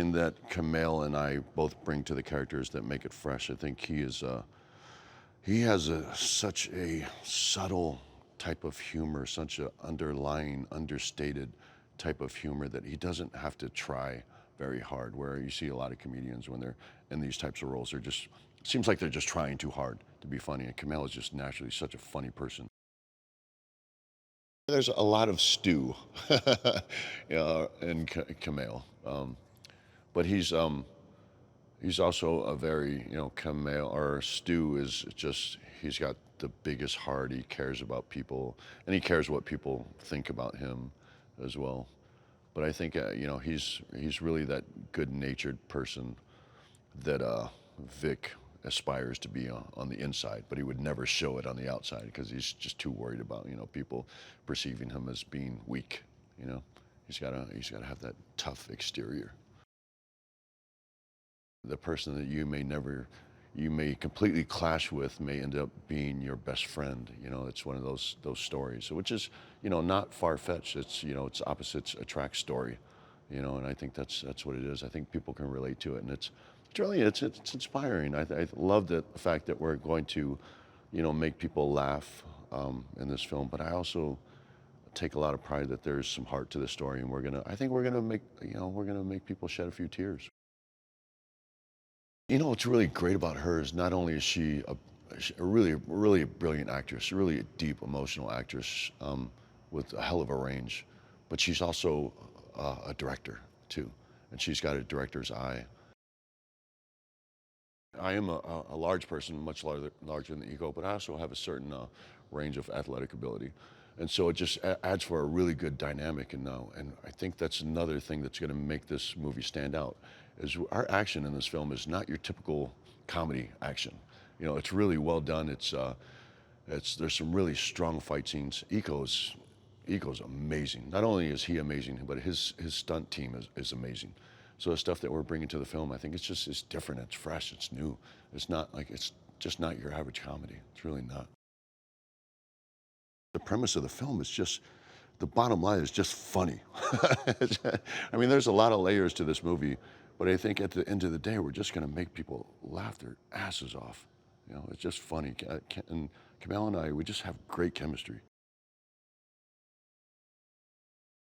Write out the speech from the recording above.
And that Kumail and I both bring to the characters that make it fresh. I think he has such a subtle type of humor, such an underlying, understated type of humor that he doesn't have to try very hard. Where you see a lot of comedians when they're in these types of roles, they're just seems like they're just trying too hard to be funny. And Kumail is just naturally such a funny person. There's a lot of stew, in Kumail, but he's also a very, Kumail or Stu is just, he's got the biggest heart. He cares about people and he cares what people think about him as well. But I think, he's really that good-natured person that Vic aspires to be on the inside, but he would never show it on the outside because he's just too worried about, people perceiving him as being weak, you know. He's gotta have that tough exterior. The person that you may completely clash with may end up being your best friend. It's one of those stories, which is, not far-fetched. It's opposites attract story, and I think that's what it is. I think people can relate to it, and it's inspiring. I love the fact that we're going to, make people laugh in this film, but I also take a lot of pride that there's some heart to the story, and I think we're gonna make people shed a few tears. What's really great about her is not only is she a really brilliant actress, a really deep emotional actress with a hell of a range, but she's also a director too, and she's got a director's eye. I am a large person, much larger than Iko, but I also have a certain range of athletic ability. And so it just adds for a really good dynamic. And I think that's another thing that's going to make this movie stand out, is our action in this film is not your typical comedy action. It's really well done. There's some really strong fight scenes. Iko's amazing. Not only is he amazing, but his stunt team is amazing. So the stuff that we're bringing to the film, I think it's different, it's fresh, it's new. It's just not your average comedy. It's really not. The premise of the film is just, the bottom line is just funny. I mean, there's a lot of layers to this movie, but I think at the end of the day, we're just gonna make people laugh their asses off. It's just funny. And Kumail and I, we just have great chemistry.